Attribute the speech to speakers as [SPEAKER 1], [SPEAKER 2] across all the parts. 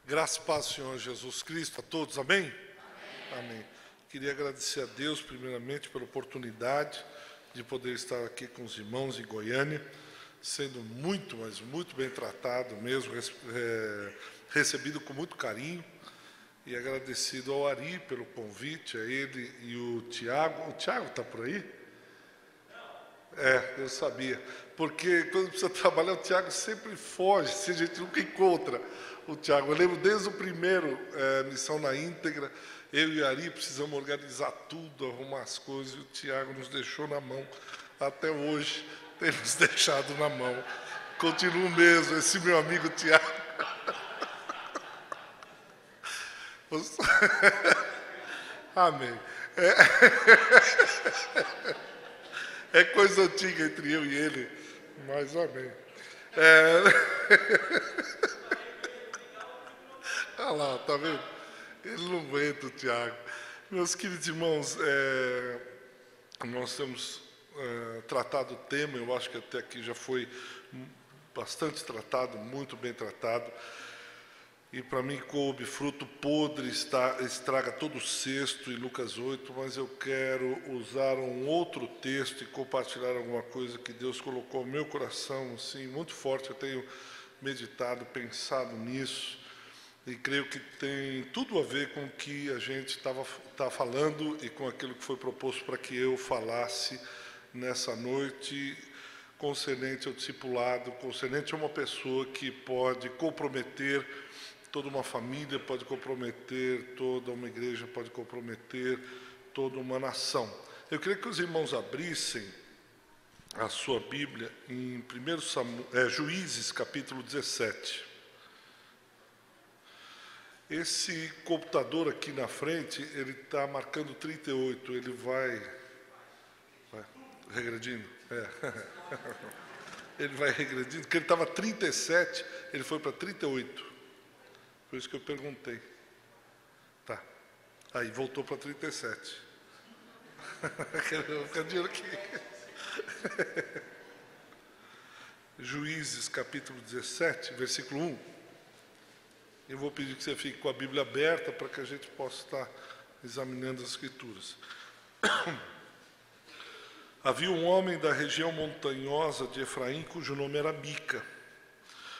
[SPEAKER 1] Graça e paz do Senhor Jesus Cristo a todos, amém? Amém. Queria agradecer a Deus, primeiramente, pela oportunidade de poder estar aqui com os irmãos em Goiânia, sendo muito, mas muito bem tratado mesmo, recebido com muito carinho, e agradecido ao Ari pelo convite, a ele e o Tiago. O Tiago está por aí? Eu sabia, porque quando precisa trabalhar, o Tiago sempre foge, se a gente nunca encontra o Tiago. Eu lembro desde o primeiro Missão na Íntegra, eu e o Ari precisamos organizar tudo, arrumar as coisas, e o Tiago nos deixou na mão. Até hoje, tem nos deixado na mão. Continuo mesmo, esse meu amigo Tiago. Amém. É coisa antiga entre eu e ele, mas amém. Olha lá, tá vendo? Ele não aguenta o Tiago. Meus queridos irmãos, nós temos tratado o tema, eu acho que até aqui já foi bastante tratado, muito bem tratado. E para mim coube fruto podre, estraga todo o cesto, em Lucas 8, mas eu quero usar um outro texto e compartilhar alguma coisa que Deus colocou no meu coração, assim, muito forte. Eu tenho meditado, pensado nisso, e creio que tem tudo a ver com o que a gente está falando e com aquilo que foi proposto para que eu falasse nessa noite, concernente ao discipulado, concernente a uma pessoa que pode comprometer toda uma família, pode comprometer toda uma igreja, pode comprometer toda uma nação. Eu queria que os irmãos abrissem a sua Bíblia em Juízes, capítulo 17. Esse computador aqui na frente, ele está marcando 38, ele vai regredindo. Ele vai regredindo, porque ele estava 37, ele foi para 38. Por isso que eu perguntei. Tá. Aí voltou para 37. Quero ficar de olho aqui. Juízes, capítulo 17, versículo 1. Eu vou pedir que você fique com a Bíblia aberta para que a gente possa estar examinando as Escrituras. Havia um homem da região montanhosa de Efraim, cujo nome era Mica,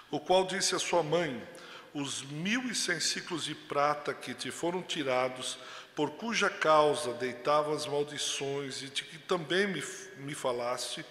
[SPEAKER 1] o qual disse à sua mãe: os 1.100 ciclos de prata que te foram tirados, por cuja causa deitava as maldições e de que também me falaste,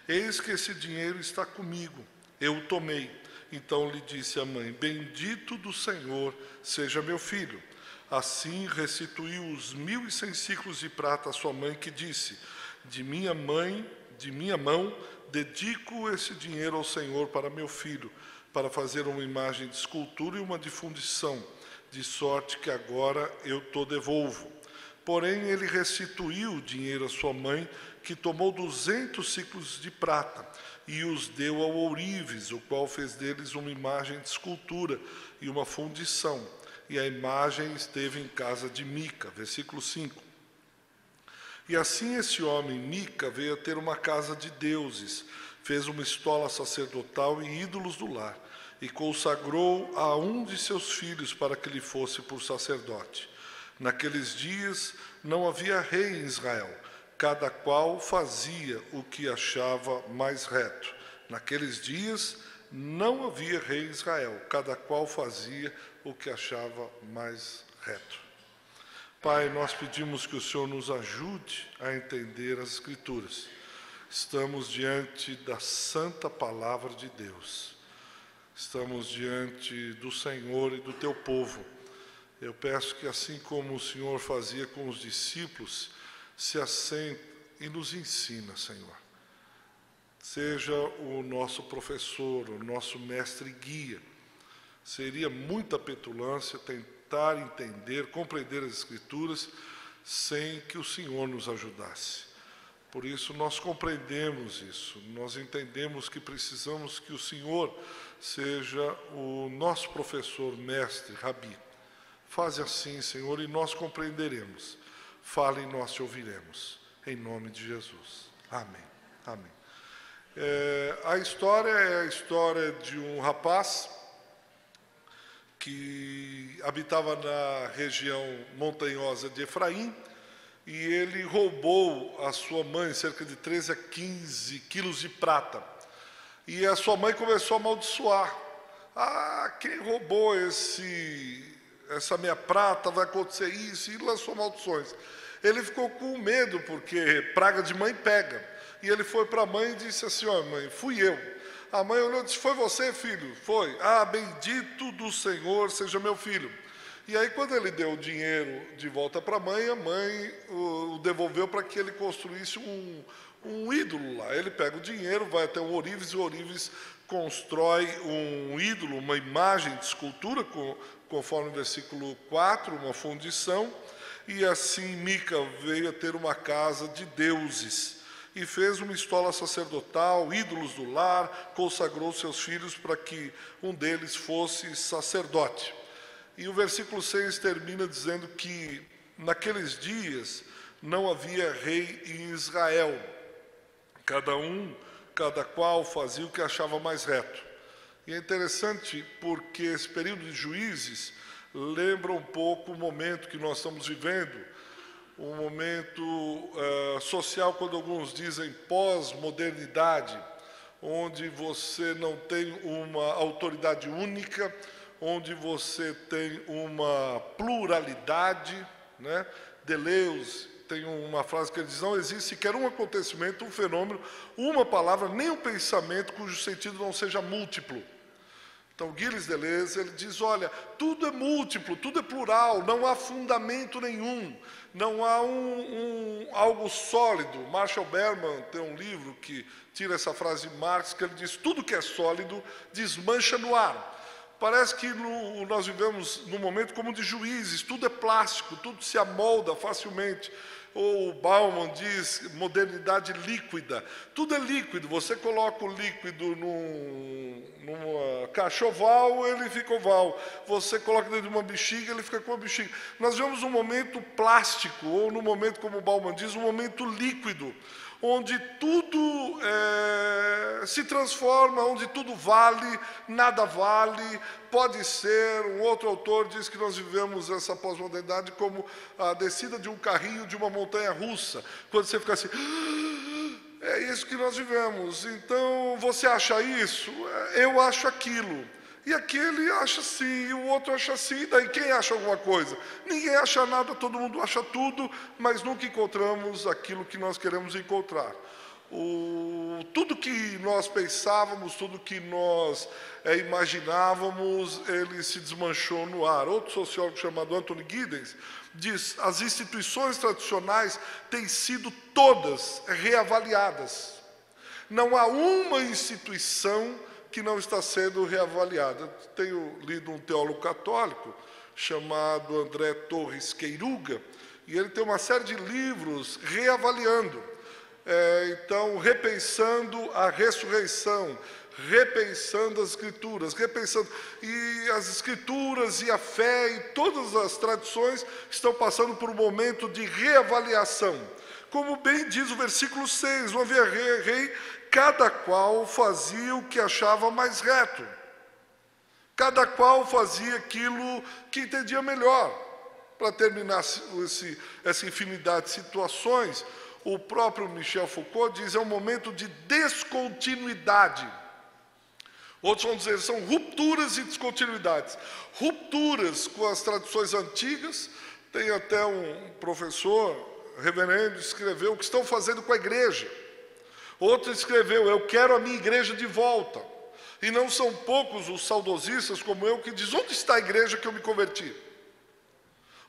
[SPEAKER 1] eis que esse dinheiro está comigo, eu o tomei. Então lhe disse a mãe: bendito do Senhor seja meu filho. Assim restituiu os 1.100 ciclos de prata à sua mãe, que disse: de minha mão, dedico esse dinheiro ao Senhor para meu filho, para fazer uma imagem de escultura e uma de fundição, de sorte que agora eu te devolvo. Porém, ele restituiu o dinheiro à sua mãe, que tomou 200 ciclos de prata, e os deu ao ourives, o qual fez deles uma imagem de escultura e uma fundição. E a imagem esteve em casa de Mica. Versículo 5. E assim esse homem, Mica, veio a ter uma casa de deuses, fez uma estola sacerdotal e ídolos do lar, e consagrou a um de seus filhos para que lhe fosse por sacerdote. Naqueles dias não havia rei em Israel, cada qual fazia o que achava mais reto. Naqueles dias não havia rei em Israel, cada qual fazia o que achava mais reto. Pai, nós pedimos que o Senhor nos ajude a entender as Escrituras. Estamos diante da santa palavra de Deus. Estamos diante do Senhor e do teu povo. Eu peço que, assim como o Senhor fazia com os discípulos, se assente e nos ensina, Senhor. Seja o nosso professor, o nosso mestre e guia. Seria muita petulância tentar entender, compreender as Escrituras sem que o Senhor nos ajudasse. Por isso nós compreendemos isso, nós entendemos que precisamos que o Senhor seja o nosso professor, mestre, rabi. Faze assim, Senhor, e nós compreenderemos. Fale e nós te ouviremos. Em nome de Jesus. Amém. Amém. A história é a história de um rapaz que habitava na região montanhosa de Efraim, e ele roubou a sua mãe cerca de 13 a 15 quilos de prata. E a sua mãe começou a amaldiçoar. Quem roubou essa minha prata, vai acontecer isso, e lançou maldições. Ele ficou com medo, porque praga de mãe pega. E ele foi para a mãe e disse assim: ó, mãe, fui eu. A mãe olhou e disse: foi você, filho? Foi. Bendito do Senhor seja meu filho. E aí, quando ele deu o dinheiro de volta para a mãe o devolveu para que ele construísse um ídolo lá. Ele pega o dinheiro, vai até o ourives, e o ourives constrói um ídolo, uma imagem de escultura, conforme o versículo 4, uma fundição, e assim Mica veio a ter uma casa de deuses, e fez uma estola sacerdotal, ídolos do lar, consagrou seus filhos para que um deles fosse sacerdote. E o versículo 6 termina dizendo que naqueles dias não havia rei em Israel, cada qual fazia o que achava mais reto. E é interessante porque esse período de Juízes lembra um pouco o momento que nós estamos vivendo, um momento social, quando alguns dizem pós-modernidade, onde você não tem uma autoridade única, onde você tem uma pluralidade, né? Deleuze tem uma frase que ele diz: não existe sequer um acontecimento, um fenômeno, uma palavra, nem um pensamento cujo sentido não seja múltiplo. Então, Gilles Deleuze, ele diz: olha, tudo é múltiplo, tudo é plural, não há fundamento nenhum, não há algo sólido. Marshall Berman tem um livro que tira essa frase de Marx, que ele diz: tudo que é sólido desmancha no ar. Parece que nós vivemos num momento como de Juízes, tudo é plástico, tudo se amolda facilmente. Ou Bauman diz modernidade líquida, tudo é líquido. Você coloca o líquido numa caixa oval, ele fica oval. Você coloca dentro de uma bexiga, ele fica com uma bexiga. Nós vivemos um momento plástico, ou num momento, como Bauman diz, um momento líquido, onde tudo se transforma, onde tudo vale, nada vale, pode ser. Um outro autor diz que nós vivemos essa pós-modernidade como a descida de um carrinho de uma montanha russa, quando você fica assim, é isso que nós vivemos. Então, você acha isso? Eu acho aquilo. E aquele acha assim, e o outro acha assim, daí quem acha alguma coisa? Ninguém acha nada, todo mundo acha tudo, mas nunca encontramos aquilo que nós queremos encontrar. Tudo que nós pensávamos, tudo que nós imaginávamos, ele se desmanchou no ar. Outro sociólogo chamado Anthony Giddens diz: as instituições tradicionais têm sido todas reavaliadas. Não há uma instituição que não está sendo reavaliada. Eu tenho lido um teólogo católico chamado André Torres Queiruga, e ele tem uma série de livros reavaliando, então, repensando a ressurreição, repensando as escrituras, e as escrituras e a fé e todas as tradições estão passando por um momento de reavaliação. Como bem diz o versículo 6, não havia rei, cada qual fazia o que achava mais reto. Cada qual fazia aquilo que entendia melhor. Para terminar essa infinidade de situações, o próprio Michel Foucault diz: é um momento de descontinuidade. Outros vão dizer, são rupturas e descontinuidades. Rupturas com as tradições antigas. Tem até um professor, reverendo, escreveu: o que estão fazendo com a igreja. Outro escreveu: eu quero a minha igreja de volta. E não são poucos os saudosistas como eu que dizem: onde está a igreja que eu me converti?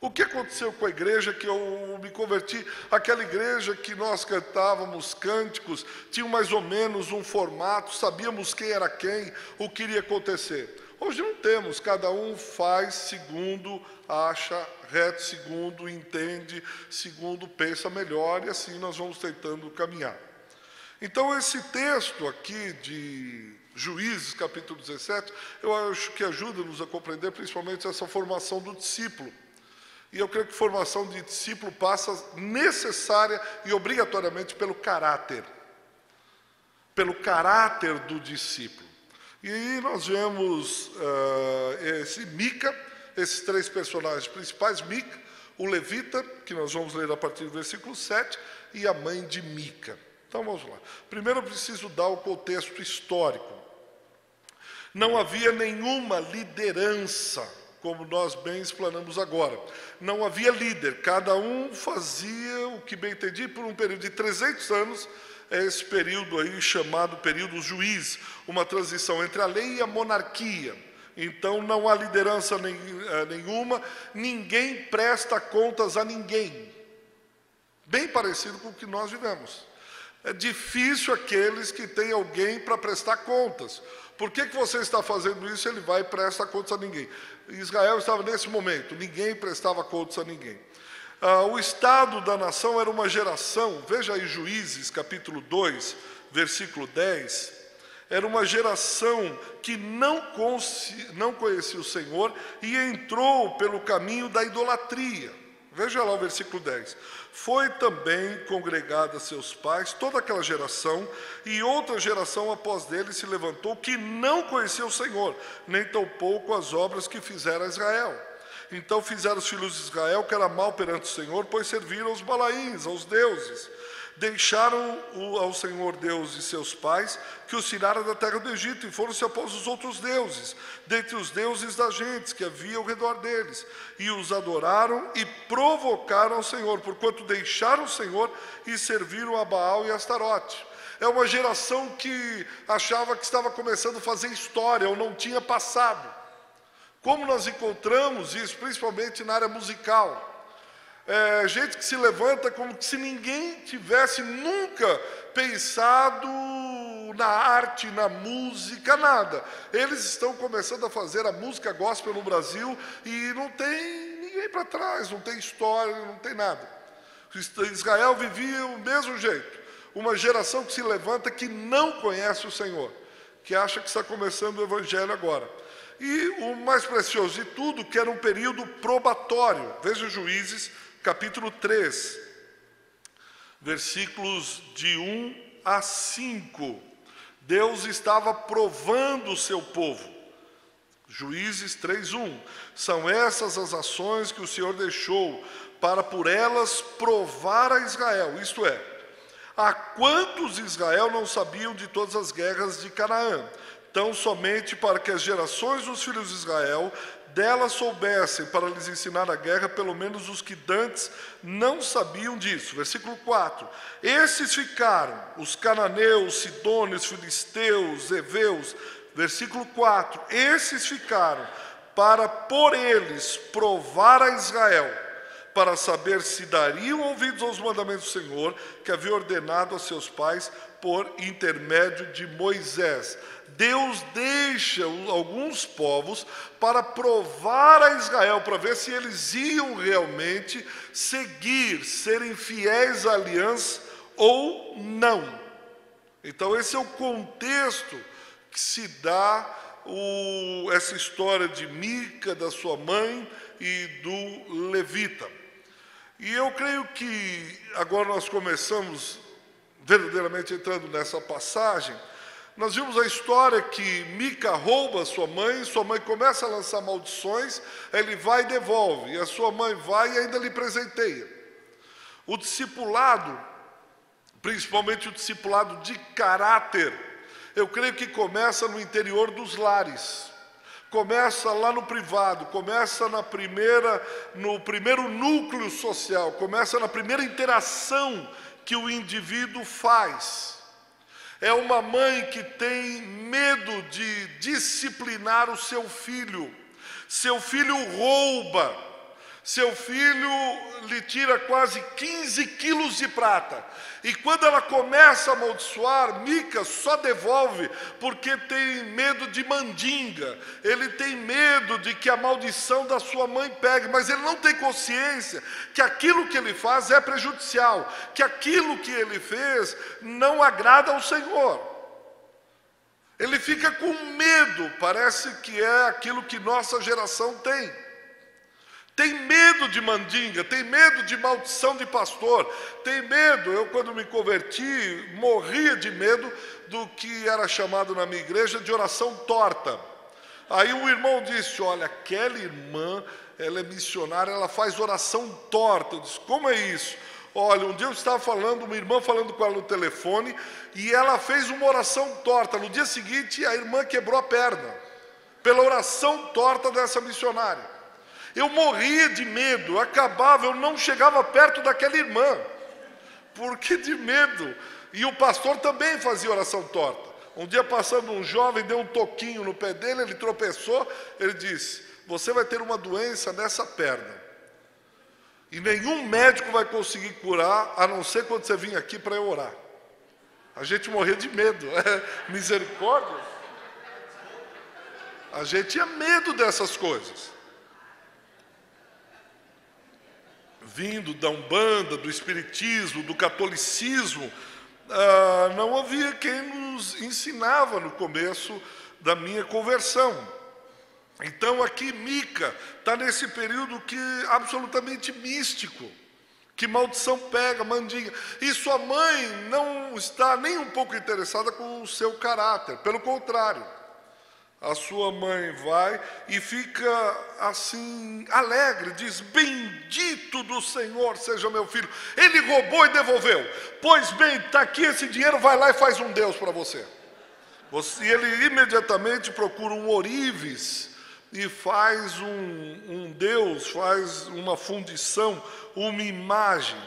[SPEAKER 1] O que aconteceu com a igreja que eu me converti? Aquela igreja que nós cantávamos cânticos, tinha mais ou menos um formato, sabíamos quem era quem, o que iria acontecer. Hoje não temos, cada um faz segundo acha reto, segundo entende, segundo pensa melhor, e assim nós vamos tentando caminhar. Então, esse texto aqui de Juízes, capítulo 17, eu acho que ajuda-nos a compreender principalmente essa formação do discípulo. E eu creio que formação de discípulo passa necessária e obrigatoriamente pelo caráter do discípulo. E nós vemos Mica, esses três personagens principais, Mica, o levita, que nós vamos ler a partir do versículo 7, e a mãe de Mica. Então vamos lá. Primeiro eu preciso dar o contexto histórico. Não havia nenhuma liderança, como nós bem explanamos agora. Não havia líder, cada um fazia o que bem entendia, por um período de 300 anos, é esse período aí chamado período juiz, uma transição entre a lei e a monarquia. Então não há liderança nenhuma, ninguém presta contas a ninguém. Bem parecido com o que nós vivemos. É difícil aqueles que têm alguém para prestar contas. Por que você está fazendo isso? Ele vai e presta contas a ninguém. Israel estava nesse momento, ninguém prestava contas a ninguém. O estado da nação era uma geração, veja aí Juízes, capítulo 2, versículo 10, era uma geração que não conhecia o Senhor e entrou pelo caminho da idolatria. Veja lá o versículo 10. Foi também congregada a seus pais toda aquela geração, e outra geração após dele se levantou que não conhecia o Senhor, nem tampouco as obras que fizera Israel. Então fizeram os filhos de Israel que era mal perante o Senhor, pois serviram aos Balaíns, aos deuses. Deixaram ao Senhor Deus de seus pais, que os tiraram da terra do Egito, e foram-se após os outros deuses, dentre os deuses das gentes que havia ao redor deles, e os adoraram e provocaram ao Senhor, porquanto deixaram o Senhor e serviram a Baal e a Astarote. É uma geração que achava que estava começando a fazer história, ou não tinha passado. Como nós encontramos isso, principalmente na área musical. Gente que se levanta como se ninguém tivesse nunca pensado na arte, na música, nada. Eles estão começando a fazer a música gospel no Brasil e não tem ninguém para trás, não tem história, não tem nada. Israel vivia o mesmo jeito. Uma geração que se levanta que não conhece o Senhor, que acha que está começando o evangelho agora. E o mais precioso de tudo, que era um período probatório. Veja Juízes, capítulo 3, versículos de 1 a 5. Deus estava provando o seu povo. Juízes 3:1. São essas as ações que o Senhor deixou para por elas provar a Israel. Isto é, há quantos Israel não sabiam de todas as guerras de Canaã? Tão somente para que as gerações dos filhos de Israel delas soubessem, para lhes ensinar a guerra, pelo menos os que dantes não sabiam disso. Versículo 4. Esses ficaram, os cananeus, sidônios, filisteus, heveus. Versículo 4. Esses ficaram para por eles provar a Israel, para saber se dariam ouvidos aos mandamentos do Senhor, que havia ordenado a seus pais por intermédio de Moisés. Deus deixa alguns povos para provar a Israel, para ver se eles iam realmente seguir, serem fiéis à aliança ou não. Então esse é o contexto que se dá essa história de Mica, da sua mãe e do levita. E eu creio que agora nós começamos verdadeiramente entrando nessa passagem. Nós vimos a história que Mica rouba sua mãe começa a lançar maldições, ele vai e devolve, e a sua mãe vai e ainda lhe presenteia. O discipulado, principalmente o discipulado de caráter, eu creio que começa no interior dos lares. Começa lá no privado, começa no primeiro núcleo social, começa na primeira interação que o indivíduo faz. É uma mãe que tem medo de disciplinar o seu filho. Seu filho rouba. Seu filho lhe tira quase 15 quilos de prata. E quando ela começa a amaldiçoar, Mica só devolve porque tem medo de mandinga. Ele tem medo de que a maldição da sua mãe pegue, mas ele não tem consciência que aquilo que ele faz é prejudicial, que aquilo que ele fez não agrada ao Senhor. Ele fica com medo, parece que é aquilo que nossa geração tem. tem medo de mandinga, tem medo de maldição de pastor, tem medo. Eu, quando me converti, morria de medo do que era chamado na minha igreja de oração torta. Aí o irmão disse, olha, aquela irmã, ela é missionária, ela faz oração torta. Eu disse, como é isso? Olha, um dia eu estava falando, uma irmã falando com ela no telefone, e ela fez uma oração torta. No dia seguinte, a irmã quebrou a perna, pela oração torta dessa missionária. Eu morria de medo, acabava, eu não chegava perto daquela irmã, porque de medo. E o pastor também fazia oração torta. Um dia passando um jovem, deu um toquinho no pé dele, ele tropeçou, ele disse, você vai ter uma doença nessa perna, e nenhum médico vai conseguir curar, a não ser quando você vir aqui para eu orar. A gente morria de medo, misericórdia. A gente tinha medo dessas coisas. Vindo da Umbanda, do Espiritismo, do Catolicismo, não havia quem nos ensinava no começo da minha conversão. Então aqui Mica está nesse período que absolutamente místico, que maldição pega, mandinga. E sua mãe não está nem um pouco interessada com o seu caráter, pelo contrário. A sua mãe vai e fica assim, alegre, diz, bendito do Senhor seja meu filho. Ele roubou e devolveu. Pois bem, está aqui esse dinheiro, vai lá e faz um Deus para você. E ele imediatamente procura um ourives e faz um Deus, faz uma fundição, uma imagem.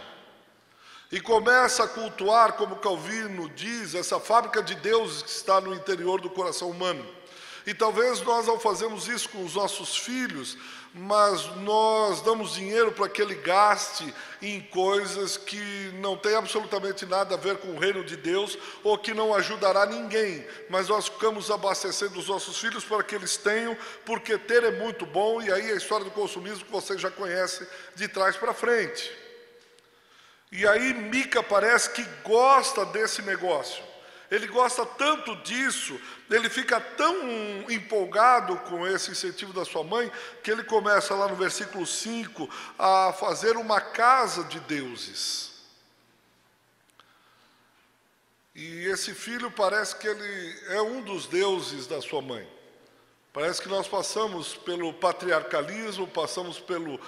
[SPEAKER 1] E começa a cultuar, como Calvino diz, essa fábrica de deuses que está no interior do coração humano. E talvez nós não fazemos isso com os nossos filhos, mas nós damos dinheiro para que ele gaste em coisas que não tem absolutamente nada a ver com o reino de Deus, ou que não ajudará ninguém, mas nós ficamos abastecendo os nossos filhos para que eles tenham, porque ter é muito bom, e aí a história do consumismo que vocês já conhecem de trás para frente. E aí Mica parece que gosta desse negócio. Ele gosta tanto disso, ele fica tão empolgado com esse incentivo da sua mãe, que ele começa lá no versículo 5 a fazer uma casa de deuses. E esse filho parece que ele é um dos deuses da sua mãe. Parece que nós passamos pelo patriarcalismo, passamos pelo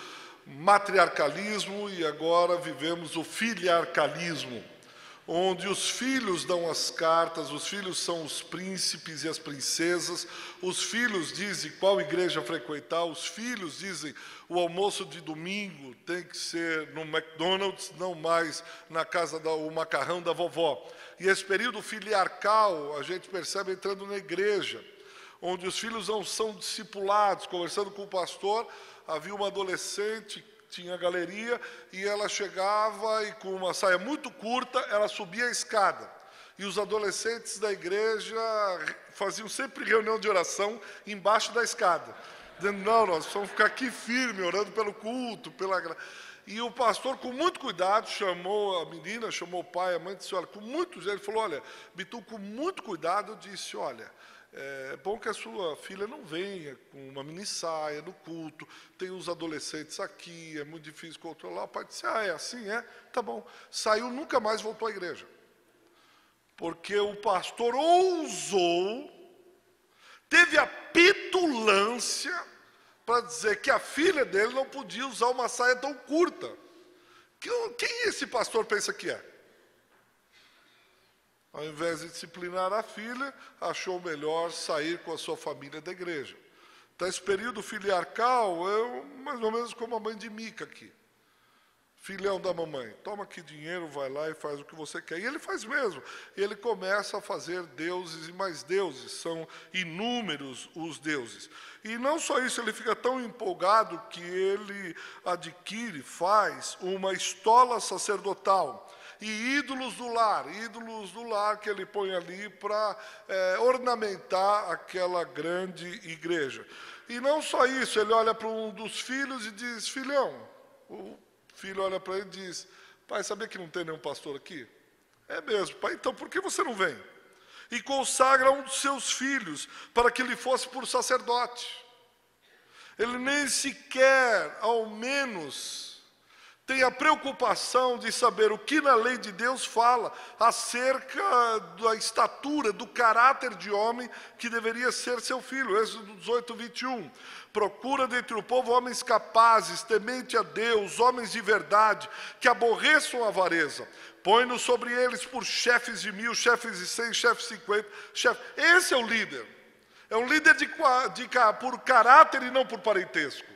[SPEAKER 1] matriarcalismo e agora vivemos o filiarcalismo, onde os filhos dão as cartas, os filhos são os príncipes e as princesas, os filhos dizem qual igreja frequentar, os filhos dizem o almoço de domingo tem que ser no McDonald's, não mais na casa o macarrão da vovó. E esse período filiarcal a gente percebe entrando na igreja, onde os filhos não são discipulados. Conversando com o pastor, havia uma adolescente, tinha galeria, e ela chegava e com uma saia muito curta, ela subia a escada. E os adolescentes da igreja faziam sempre reunião de oração embaixo da escada, dizendo, não, nós vamos ficar aqui firme, orando pelo culto, E o pastor, com muito cuidado, chamou a menina, chamou o pai, a mãe, disse, olha, com muito jeito, ele falou, olha, Bitu, com muito cuidado, eu disse, olha, é bom que a sua filha não venha com uma mini saia no culto, tem os adolescentes aqui, é muito difícil controlar. O pai disse, é assim, é? Tá bom. Saiu, nunca mais voltou à igreja. Porque o pastor ousou, teve a petulância para dizer que a filha dele não podia usar uma saia tão curta. Quem esse pastor pensa que é? Ao invés de disciplinar a filha, achou melhor sair com a sua família da igreja. Então, esse período filiarcal é mais ou menos como a mãe de Mica aqui. Filhão da mamãe, toma aqui dinheiro, vai lá e faz o que você quer. E ele faz mesmo. E ele começa a fazer deuses e mais deuses. São inúmeros os deuses. E não só isso, ele fica tão empolgado que ele faz uma estola sacerdotal. E ídolos do lar que ele põe ali para ornamentar aquela grande igreja. E não só isso, ele olha para um dos filhos e diz, filhão, o filho olha para ele e diz, pai, sabia que não tem nenhum pastor aqui? É mesmo, pai, então por que você não vem? E consagra um dos seus filhos para que ele fosse por sacerdote. Ele nem sequer, ao menos, tem a preocupação de saber o que na lei de Deus fala acerca da estatura, do caráter de homem que deveria ser seu filho. Êxodo 18, 21. Procura dentre o povo homens capazes, temente a Deus, homens de verdade, que aborreçam a avareza. Põe-nos sobre eles por chefes de 1000, chefes de 100, chefes de 50. Esse é o líder. É um líder por caráter e não por parentesco.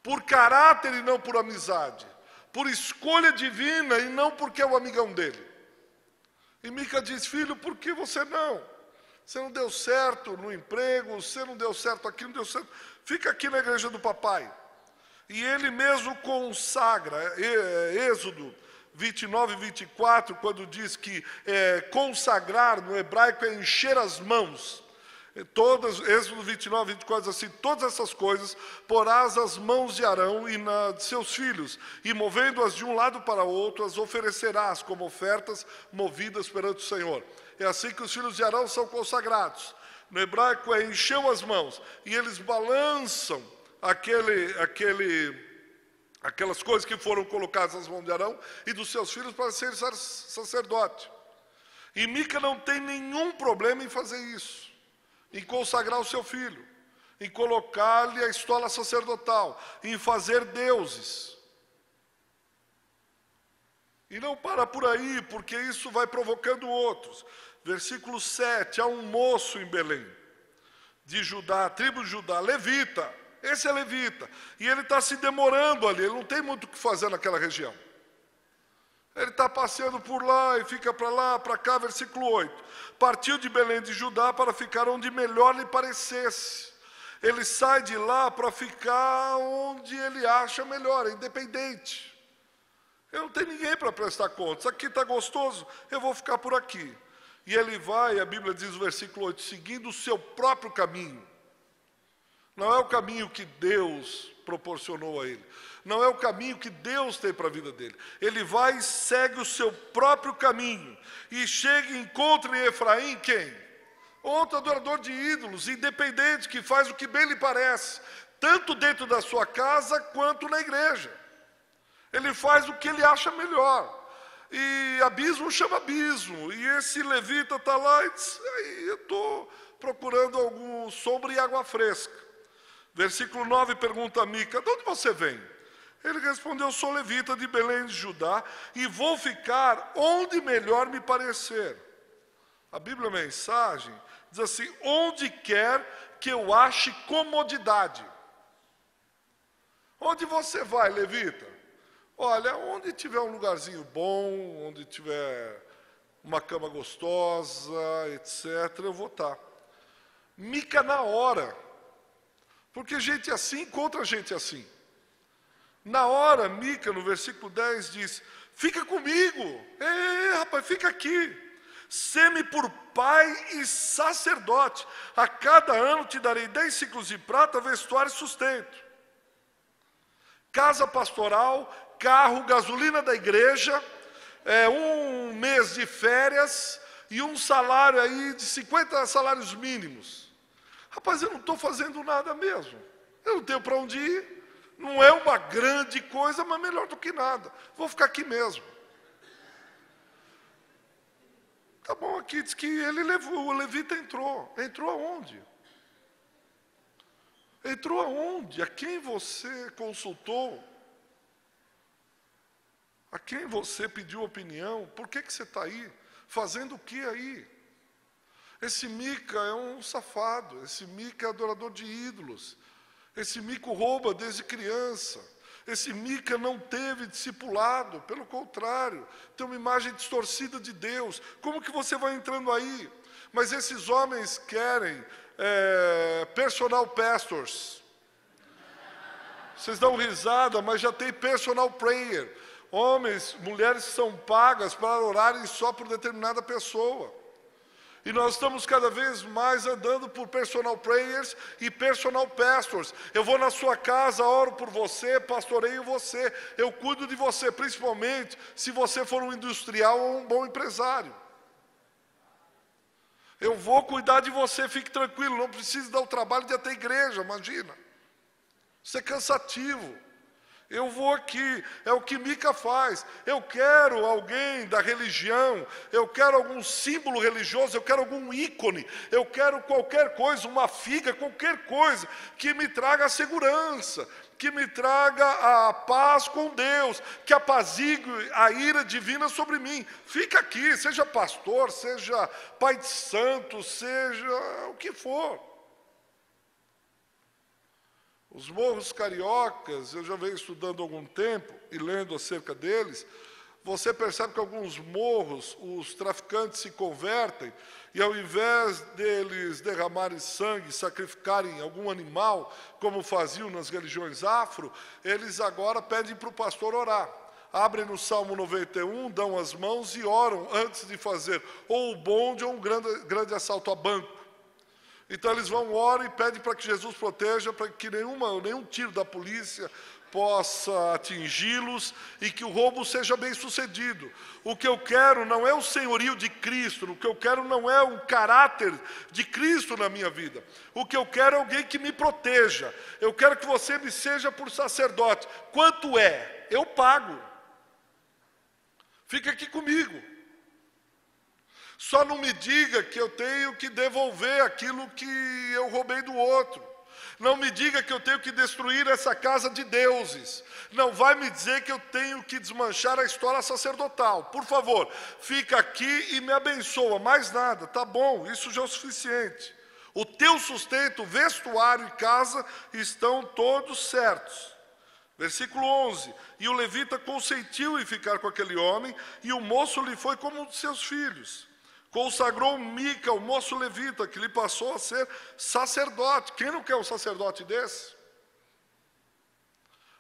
[SPEAKER 1] Por caráter e não por amizade. Por escolha divina e não porque é o amigão dele. E Mica diz, filho, por que você não? Você não deu certo no emprego, você não deu certo aqui, não deu certo. Fica aqui na igreja do papai. E ele mesmo consagra, Êxodo 29 e 24, quando diz que consagrar no hebraico é encher as mãos. Êxodo 29, 24 diz assim, todas essas coisas porás as mãos de Arão e de seus filhos, e movendo-as de um lado para o outro, as oferecerás como ofertas movidas perante o Senhor. É assim que os filhos de Arão são consagrados. No hebraico é encheu as mãos, e eles balançam aquelas coisas que foram colocadas nas mãos de Arão e dos seus filhos para ser sacerdote. E Mica não tem nenhum problema em fazer isso. Em consagrar o seu filho, em colocar-lhe a estola sacerdotal, em fazer deuses. E não para por aí, porque isso vai provocando outros. Versículo 7, há um moço em Belém, de Judá, tribo de Judá, levita, esse é levita, e ele está se demorando ali, ele não tem muito o que fazer naquela região. Ele está passeando por lá e fica para lá, para cá, versículo 8. Partiu de Belém de Judá para ficar onde melhor lhe parecesse. Ele sai de lá para ficar onde ele acha melhor, é independente. Eu não tenho ninguém para prestar contas. Aqui está gostoso, eu vou ficar por aqui. E ele vai, a Bíblia diz no versículo 8, seguindo o seu próprio caminho. Não é o caminho que Deus proporcionou a ele. Não é o caminho que Deus tem para a vida dele. Ele vai e segue o seu próprio caminho. E chega e encontra em Efraim quem? Outro adorador de ídolos, independente, que faz o que bem lhe parece. Tanto dentro da sua casa, quanto na igreja. Ele faz o que ele acha melhor. E abismo chama abismo. E esse levita está lá e diz, eu estou procurando algum sombra e água fresca. Versículo 9 pergunta a Mica, de onde você vem? Ele respondeu, sou levita de Belém de Judá e vou ficar onde melhor me parecer. A Bíblia Mensagem diz assim, onde quer que eu ache comodidade. Onde você vai, levita? Olha, onde tiver um lugarzinho bom, onde tiver uma cama gostosa, etc., eu vou estar. Mica na hora. Porque gente assim encontra gente assim. Na hora, Mica, no versículo 10, diz, fica comigo, rapaz, fica aqui. Sê-me por pai e sacerdote. A cada ano te darei 10 ciclos de prata, vestuário e sustento. Casa pastoral, carro, gasolina da igreja, um mês de férias e um salário aí de 50 salários mínimos. Rapaz, eu não estou fazendo nada mesmo. Eu não tenho para onde ir. Não é uma grande coisa, mas melhor do que nada. Vou ficar aqui mesmo. Tá bom, aqui diz que ele levou, o levita entrou. Entrou aonde? Entrou aonde? A quem você consultou? A quem você pediu opinião? Por que você está aí? Fazendo o que aí? Esse Mica é um safado. Esse Mica é adorador de ídolos. Esse Mica rouba desde criança. Esse Mica não teve discipulado, pelo contrário, tem uma imagem distorcida de Deus. Como que você vai entrando aí? Mas esses homens querem personal pastors. Vocês dão risada, mas já tem personal prayer. Homens, mulheres que são pagas para orarem só por determinada pessoa. E nós estamos cada vez mais andando por personal prayers e personal pastors. Eu vou na sua casa, oro por você, pastoreio você, eu cuido de você, principalmente se você for um industrial ou um bom empresário. Eu vou cuidar de você, fique tranquilo, não precisa dar o trabalho de ir até a igreja, imagina. Isso é cansativo. Eu vou aqui, é o que Mica faz. Eu quero alguém da religião, eu quero algum símbolo religioso, eu quero algum ícone, eu quero qualquer coisa, uma figa, qualquer coisa que me traga a segurança, que me traga a paz com Deus, que apazigue a ira divina sobre mim. Fica aqui, seja pastor, seja pai de santo, seja o que for. Os morros cariocas, eu já venho estudando há algum tempo e lendo acerca deles, você percebe que alguns morros, os traficantes se convertem e ao invés deles derramarem sangue, sacrificarem algum animal, como faziam nas religiões afro, eles agora pedem para o pastor orar. Abrem no Salmo 91, dão as mãos e oram antes de fazer ou o bonde ou um grande assalto a banco. Então eles vão, oram e pedem para que Jesus proteja, para que nenhum tiro da polícia possa atingi-los e que o roubo seja bem sucedido. O que eu quero não é o senhorio de Cristo, o que eu quero não é um caráter de Cristo na minha vida. O que eu quero é alguém que me proteja. Eu quero que você me seja por sacerdote. Quanto é? Eu pago. Fica aqui comigo. Só não me diga que eu tenho que devolver aquilo que eu roubei do outro. Não me diga que eu tenho que destruir essa casa de deuses. Não vai me dizer que eu tenho que desmanchar a história sacerdotal. Por favor, fica aqui e me abençoa. Mais nada, tá bom, isso já é o suficiente. O teu sustento, vestuário e casa estão todos certos. Versículo 11. E o levita consentiu em ficar com aquele homem, e o moço lhe foi como um de seus filhos. Consagrou Mica, o moço levita, que lhe passou a ser sacerdote. Quem não quer um sacerdote desse?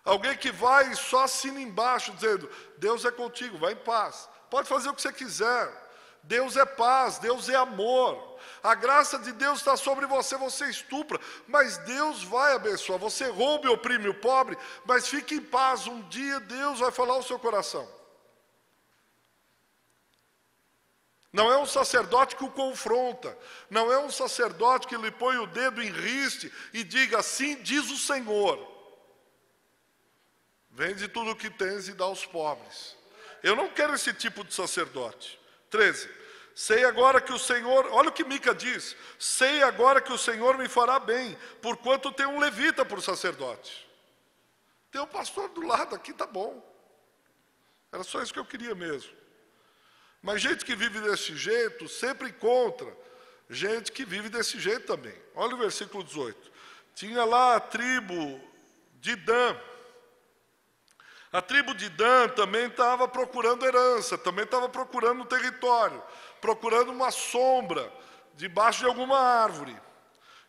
[SPEAKER 1] Alguém que vai e só assina embaixo, dizendo, Deus é contigo, vai em paz. Pode fazer o que você quiser. Deus é paz, Deus é amor. A graça de Deus está sobre você, você estupra, mas Deus vai abençoar. Você rouba e oprime o pobre, mas fique em paz. Um dia Deus vai falar ao seu coração. Não é um sacerdote que o confronta, não é um sacerdote que lhe põe o dedo em riste e diga, assim diz o Senhor. Vende tudo o que tens e dá aos pobres. Eu não quero esse tipo de sacerdote. 13. Sei agora que o Senhor, olha o que Mica diz, sei agora que o Senhor me fará bem, porquanto tem um levita por sacerdote. Tem um pastor do lado aqui, tá bom. Era só isso que eu queria mesmo. Mas gente que vive desse jeito, sempre encontra gente que vive desse jeito também. Olha o versículo 18. Tinha lá a tribo de Dan. A tribo de Dan também estava procurando herança, também estava procurando um território, procurando uma sombra debaixo de alguma árvore.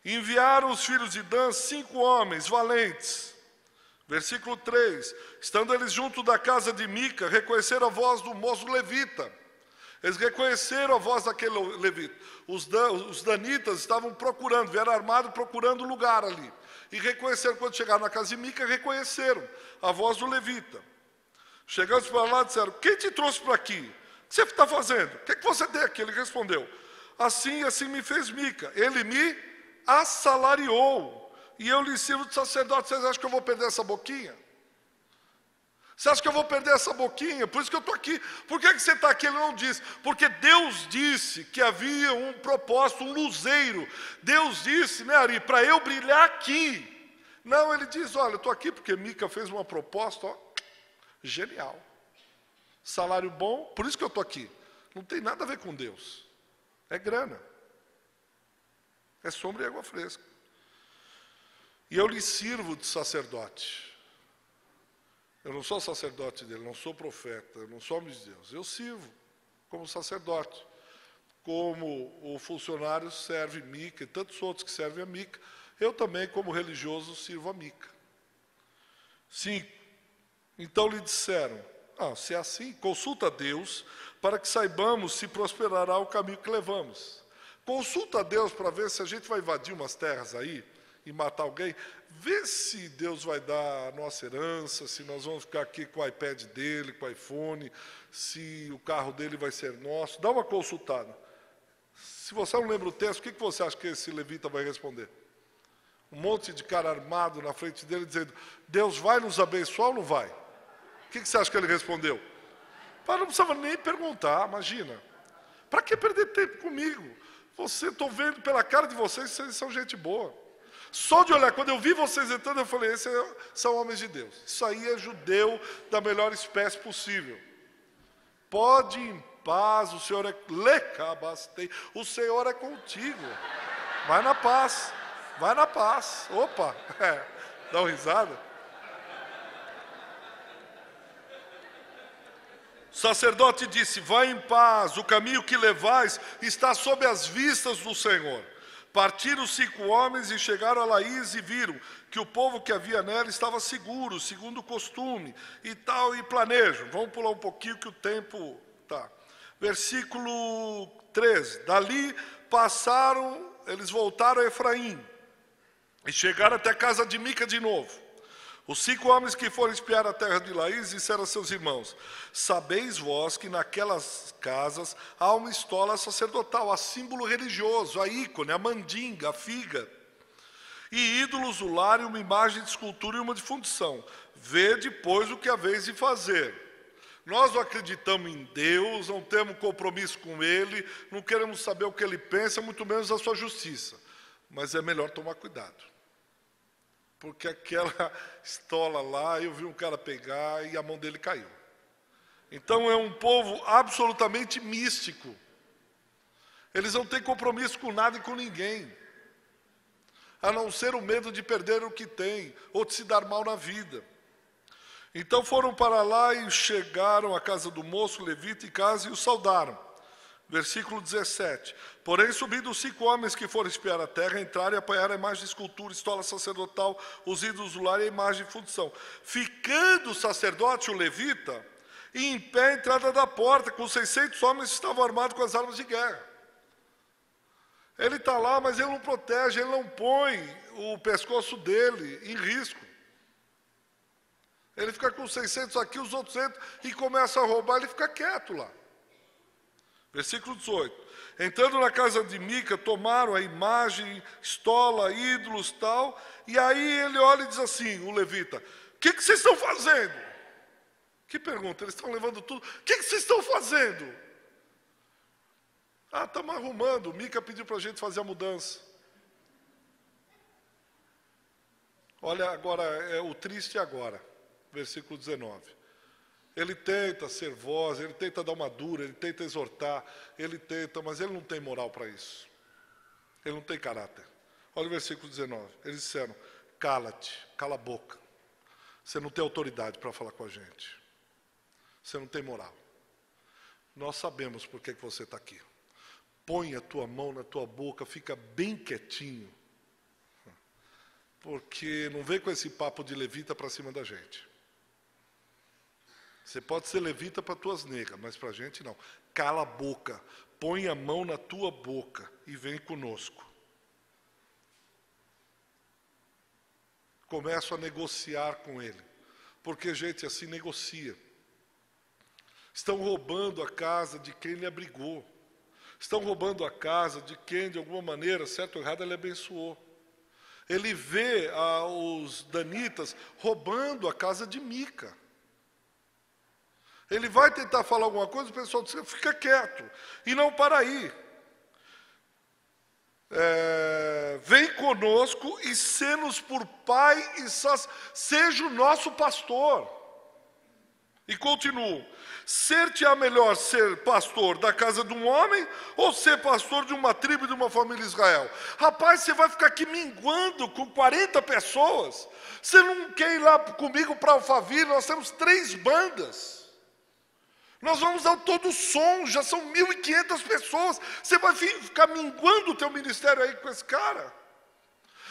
[SPEAKER 1] Enviaram os filhos de Dan 5 homens valentes. Versículo 3. Estando eles junto da casa de Mica, reconheceram a voz do moço levita. Eles reconheceram a voz daquele levita. Os danitas estavam procurando, vieram armados procurando lugar ali. E reconheceram, quando chegaram na casa de Mica, reconheceram a voz do levita. Chegando para lá, disseram, quem te trouxe para aqui? O que você está fazendo? O que você tem aqui? Ele respondeu, assim me fez Mica. Ele me assalariou. E eu lhe sirvo de sacerdote. Vocês acham que eu vou perder essa boquinha? Você acha que eu vou perder essa boquinha? Por isso que eu estou aqui. Por que você está aqui? Ele não disse. Porque Deus disse que havia um propósito, um luzeiro. Deus disse, né, Ari, para eu brilhar aqui. Não, ele diz, olha, eu estou aqui porque Mica fez uma proposta, ó, genial. Salário bom, por isso que eu estou aqui. Não tem nada a ver com Deus. É grana. É sombra e água fresca. E eu lhe sirvo de sacerdote. Eu não sou sacerdote dele, não sou profeta, eu não sou homem de Deus. Eu sirvo como sacerdote. Como o funcionário serve Mica e tantos outros que servem a Mica, eu também, como religioso, sirvo a Mica. 5. Então lhe disseram, se é assim, consulta a Deus para que saibamos se prosperará o caminho que levamos. Consulta a Deus para ver se a gente vai invadir umas terras aí e matar alguém. Vê se Deus vai dar a nossa herança, se nós vamos ficar aqui com o iPad dele, com o iPhone, se o carro dele vai ser nosso. Dá uma consultada. Se você não lembra o texto, o que você acha que esse levita vai responder? Um monte de cara armado na frente dele, dizendo, Deus vai nos abençoar ou não vai? O que você acha que ele respondeu? Pai, não precisava nem perguntar, imagina. Para que perder tempo comigo? Estou vendo pela cara de vocês são gente boa. Só de olhar, quando eu vi vocês entrando, eu falei, esses são homens de Deus. Isso aí é judeu da melhor espécie possível. Pode ir em paz, o Senhor é lecabastei, o Senhor é contigo. Vai na paz, vai na paz. Opa, dá uma risada. O sacerdote disse, vai em paz, o caminho que levais está sob as vistas do Senhor. Partiram os 5 homens e chegaram a Laís e viram que o povo que havia nela estava seguro, segundo o costume, e tal, e planejo. Vamos pular um pouquinho que o tempo está. Versículo 13. Dali passaram, eles voltaram a Efraim, e chegaram até a casa de Mica de novo. Os 5 homens que foram espiar a terra de Laís disseram a seus irmãos, sabeis vós que naquelas casas há uma estola sacerdotal, há símbolo religioso, a ícone, a mandinga, a figa, e ídolos do lar e uma imagem de escultura e uma de fundição. Vede, pois, o que haveis de fazer. Nós não acreditamos em Deus, não temos compromisso com Ele, não queremos saber o que Ele pensa, muito menos a sua justiça. Mas é melhor tomar cuidado. Porque aquela estola lá, eu vi um cara pegar e a mão dele caiu. Então é um povo absolutamente místico. Eles não têm compromisso com nada e com ninguém. A não ser o medo de perder o que tem, ou de se dar mal na vida. Então foram para lá e chegaram à casa do moço, levita, e casa, e o saudaram. Versículo 17. Porém, subindo os 5 homens que foram espiar a terra, entraram e apanharam a imagem de escultura, estola sacerdotal, os ídolos do lar e a imagem de fundição. Ficando o sacerdote, o levita, e em pé à entrada da porta, com 600 homens que estavam armados com as armas de guerra. Ele está lá, mas ele não protege, ele não põe o pescoço dele em risco. Ele fica com 600 aqui, os outros entram e começam a roubar, ele fica quieto lá. Versículo 18. Entrando na casa de Mica, tomaram a imagem, estola, ídolos, tal, e aí ele olha e diz assim, o levita, o que vocês estão fazendo? Que pergunta, eles estão levando tudo, o que vocês estão fazendo? Ah, estamos arrumando, Mica pediu para a gente fazer a mudança. Olha agora, o triste agora, versículo 19. Ele tenta ser voz, ele tenta dar uma dura, ele tenta exortar, ele tenta, mas ele não tem moral para isso. Ele não tem caráter. Olha o versículo 19. Eles disseram, cala-te, cala a boca. Você não tem autoridade para falar com a gente. Você não tem moral. Nós sabemos por que você está aqui. Põe a tua mão na tua boca, fica bem quietinho. Porque não vem com esse papo de levita para cima da gente. Você pode ser levita para tuas negras, mas para a gente não. Cala a boca, põe a mão na tua boca e vem conosco. Começo a negociar com ele, porque gente assim negocia. Estão roubando a casa de quem lhe abrigou. Estão roubando a casa de quem, de alguma maneira, certo ou errado, ele abençoou. Ele vê os danitas roubando a casa de Mica. Ele vai tentar falar alguma coisa, o pessoal diz, fica quieto, e não para aí. Vem conosco e sê-nos por pai e seja o nosso pastor. E continuo, ser-te-á melhor ser pastor da casa de um homem ou ser pastor de uma tribo, de uma família de Israel? Rapaz, você vai ficar aqui minguando com 40 pessoas? Você não quer ir lá comigo para Alphaville? Nós temos 3 bandas. Nós vamos dar todo o som, já são 1.500 pessoas. Você vai ficar minguando o teu ministério aí com esse cara?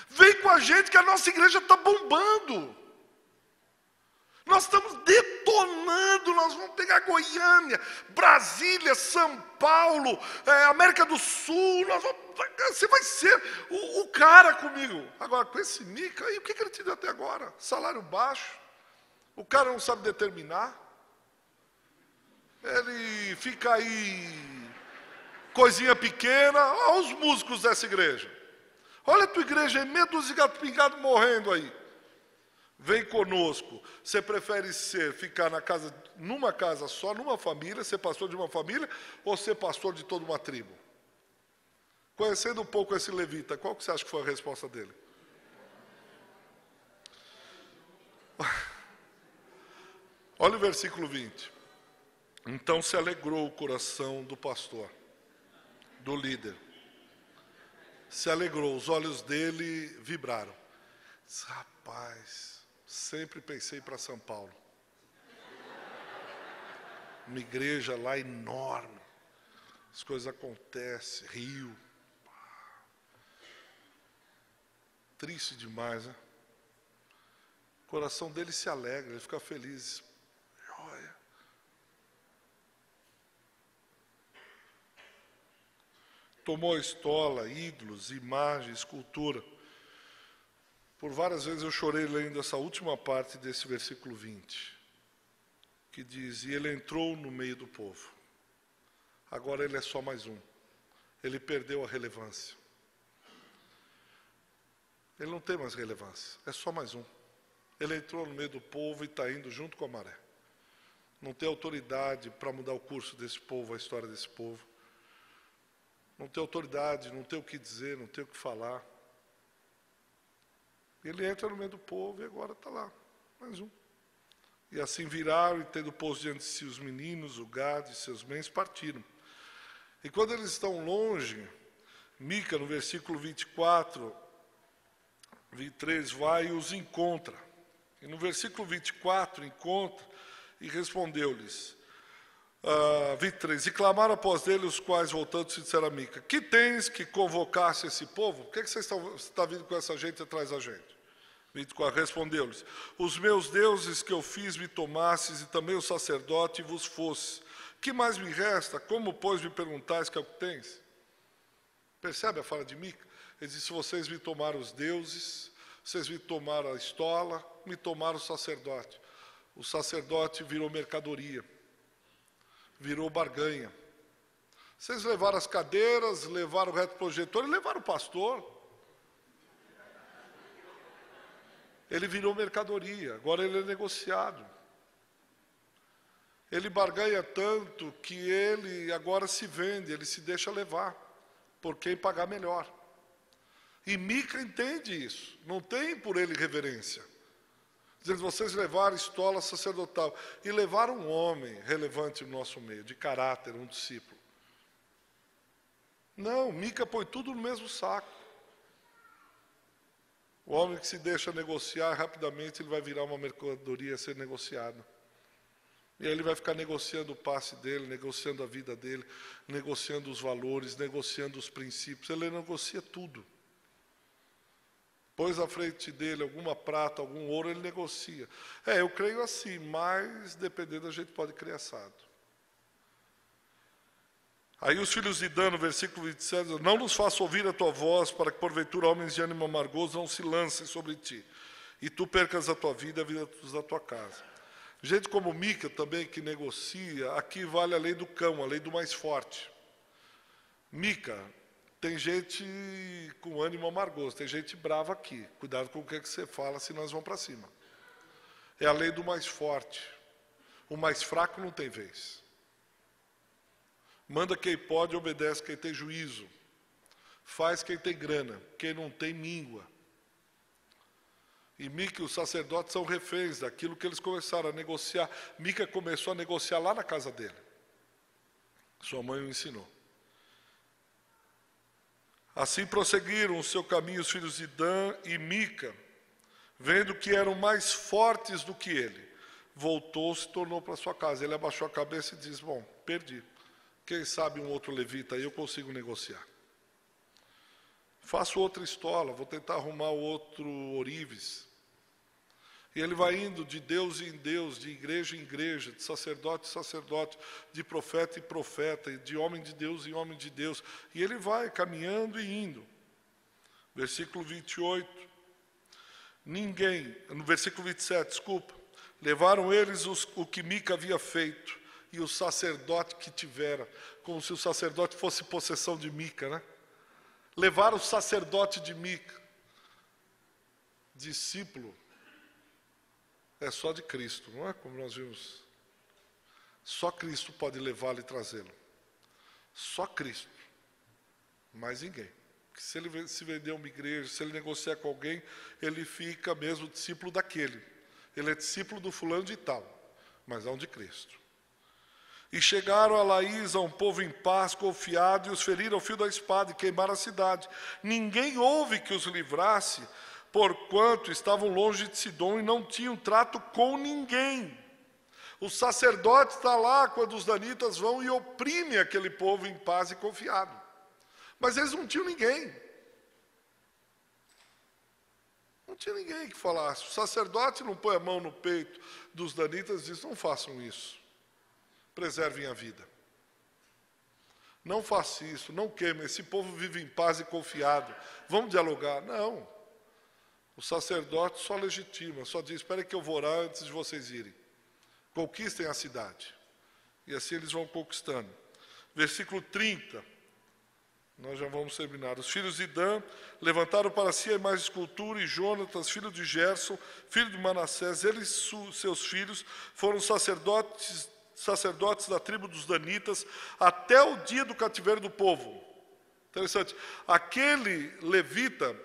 [SPEAKER 1] Vem com a gente que a nossa igreja está bombando. Nós estamos detonando, nós vamos pegar Goiânia, Brasília, São Paulo, América do Sul. Você vai ser o cara comigo. Agora, com esse Mica, aí, o que ele te deu até agora? Salário baixo, o cara não sabe determinar. Ele fica aí, coisinha pequena. Olha os músicos dessa igreja. Olha a tua igreja aí, meia dúzia de gato pingado morrendo aí. Vem conosco. Você prefere ficar numa casa só, numa família, ser pastor de uma família, ou ser pastor de toda uma tribo? Conhecendo um pouco esse levita, qual que você acha que foi a resposta dele? Olha o versículo 20. Então se alegrou o coração do pastor, do líder. Se alegrou, os olhos dele vibraram. Disse, rapaz, sempre pensei para São Paulo. Uma igreja lá enorme. As coisas acontecem, Rio. Triste demais, né? O coração dele se alegra, ele fica feliz. Olha. Tomou estola, ídolos, imagens, escultura. Por várias vezes eu chorei lendo essa última parte desse versículo 20, que diz, e ele entrou no meio do povo. Agora ele é só mais um. Ele perdeu a relevância. Ele não tem mais relevância, é só mais um. Ele entrou no meio do povo e está indo junto com a maré. Não tem autoridade para mudar o curso desse povo, a história desse povo. Não tem autoridade, não tem o que dizer, não tem o que falar. Ele entra no meio do povo e agora está lá, mais um. E assim viraram, e tendo posto diante de si os meninos, o gado e seus bens, partiram. E quando eles estão longe, Mica, no versículo 24, 23, vai e os encontra. E no versículo 24, encontra e respondeu-lhes. 23, e clamaram após ele, os quais, voltando-se, disseram a Mica, que tens que convocasse esse povo? Por que você está vindo com essa gente atrás da gente? 24, respondeu-lhes, os meus deuses que eu fiz me tomasses, e também o sacerdote vos fosse. Que mais me resta? Como, pois, me perguntais que é o que tens? Percebe a fala de Mica? Ele disse, vocês me tomaram os deuses, vocês me tomaram a estola, me tomaram o sacerdote. O sacerdote virou mercadoria, virou barganha. Vocês levaram as cadeiras, levaram o retroprojetor e levaram o pastor. Ele virou mercadoria, agora ele é negociado. Ele barganha tanto que ele agora se vende, ele se deixa levar por quem pagar melhor. E Mica entende isso, não tem por ele reverência. Dizendo, vocês levaram estola sacerdotal e levaram um homem relevante no nosso meio, de caráter, um discípulo. Não, Mica põe tudo no mesmo saco. O homem que se deixa negociar, rapidamente ele vai virar uma mercadoria a ser negociada. E aí ele vai ficar negociando o passe dele, negociando a vida dele, negociando os valores, negociando os princípios. Ele negocia tudo. Pôs à frente dele alguma prata, algum ouro, ele negocia. Eu creio assim, mas dependendo a gente pode crer assado. Aí os filhos de Dan, no versículo 27, não nos faça ouvir a tua voz, para que porventura homens de ânimo amargoso não se lancem sobre ti, e tu percas a tua vida e a vida da tua casa. Gente como Mica também, que negocia, aqui vale a lei do cão, a lei do mais forte. Mica, tem gente com ânimo amargoso, tem gente brava aqui. Cuidado com o que você fala, senão nós vamos para cima. É a lei do mais forte. O mais fraco não tem vez. Manda quem pode, obedece quem tem juízo. Faz quem tem grana, quem não tem míngua. E Mica e os sacerdotes são reféns daquilo que eles começaram a negociar. Mica começou a negociar lá na casa dele. Sua mãe o ensinou. Assim prosseguiram o seu caminho os filhos de Dan e Mica, vendo que eram mais fortes do que ele. Voltou-se e tornou para sua casa. Ele abaixou a cabeça e disse, bom, perdi. Quem sabe um outro levita aí eu consigo negociar. Faço outra estola, vou tentar arrumar outro ourives. E ele vai indo de Deus em Deus, de igreja em igreja, de sacerdote em sacerdote, de profeta em profeta, de homem de Deus em homem de Deus. E ele vai caminhando e indo. Versículo 28. No versículo 27, desculpa. Levaram eles o que Mica havia feito e o sacerdote que tivera, como se o sacerdote fosse possessão de Mica, né? levar o sacerdote de Mica. Discípulo é só de Cristo, não é como nós vimos? Só Cristo pode levá-lo e trazê-lo. Só Cristo. Mais ninguém. Porque se ele se vender uma igreja, se ele negociar com alguém, ele fica mesmo discípulo daquele. Ele é discípulo do fulano de tal, mas não de Cristo. E chegaram a Laís, a um povo em paz, confiado, e os feriram ao fio da espada e queimaram a cidade. Ninguém houve que os livrasse, porquanto estavam longe de Sidom e não tinham trato com ninguém. O sacerdote está lá quando os danitas vão e oprimem aquele povo em paz e confiado. Mas eles não tinham ninguém. Não tinha ninguém que falasse. O sacerdote não põe a mão no peito dos danitas e diz: não façam isso. Preservem a vida. Não faça isso, não queime. Esse povo vive em paz e confiado. Vamos dialogar. Não. O sacerdote só legitima, só diz: espere que eu vou orar antes de vocês irem. Conquistem a cidade. E assim eles vão conquistando. Versículo 30. Nós já vamos terminar. Os filhos de Dan levantaram para si a imagem de escultura, e Jonatas, filho de Gerson, filho de Manassés, eles e seus filhos foram sacerdotes da tribo dos danitas até o dia do cativeiro do povo. Interessante. Aquele levita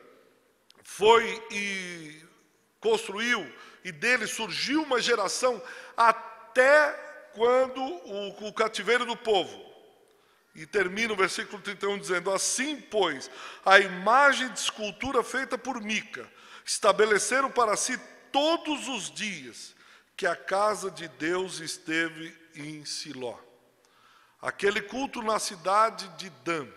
[SPEAKER 1] foi e construiu, e dele surgiu uma geração até quando o cativeiro do povo. E termina o versículo 31 dizendo: assim, pois, a imagem de escultura feita por Mica estabeleceram para si todos os dias que a casa de Deus esteve em Siló. Aquele culto na cidade de Dan,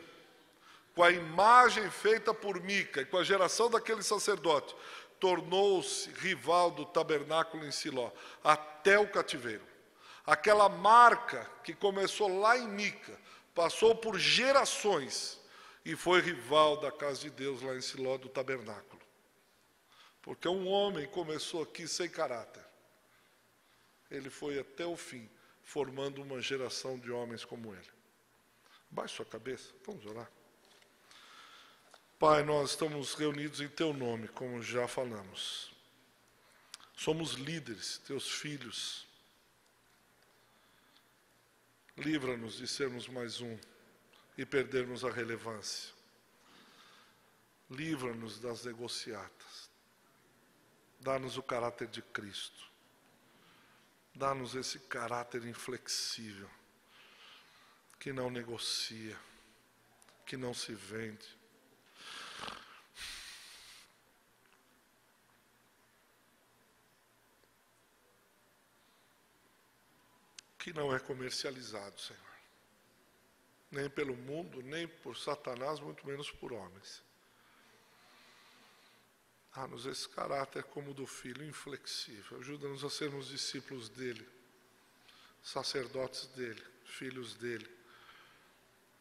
[SPEAKER 1] com a imagem feita por Mica e com a geração daquele sacerdote, tornou-se rival do tabernáculo em Siló, até o cativeiro. Aquela marca que começou lá em Mica, passou por gerações e foi rival da casa de Deus lá em Siló, do tabernáculo. Porque um homem começou aqui sem caráter. Ele foi até o fim, formando uma geração de homens como ele. Baixe sua cabeça, vamos orar. Pai, nós estamos reunidos em Teu nome, como já falamos. Somos líderes, Teus filhos. Livra-nos de sermos mais um e perdermos a relevância. Livra-nos das negociatas. Dá-nos o caráter de Cristo. Dá-nos esse caráter inflexível, que não negocia, que não se vende. Que não é comercializado, Senhor. Nem pelo mundo, nem por Satanás, muito menos por homens. Dá-nos esse caráter como do Filho, inflexível. Ajuda-nos a sermos discípulos dele, sacerdotes dele, filhos dele.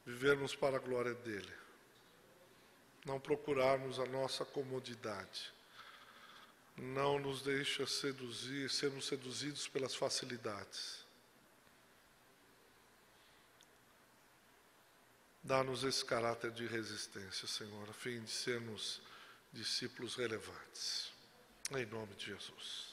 [SPEAKER 1] Vivermos para a glória dele. Não procurarmos a nossa comodidade. Não nos deixa seduzir, sermos seduzidos pelas facilidades. Dá-nos esse caráter de resistência, Senhor, a fim de sermos discípulos relevantes. Em nome de Jesus.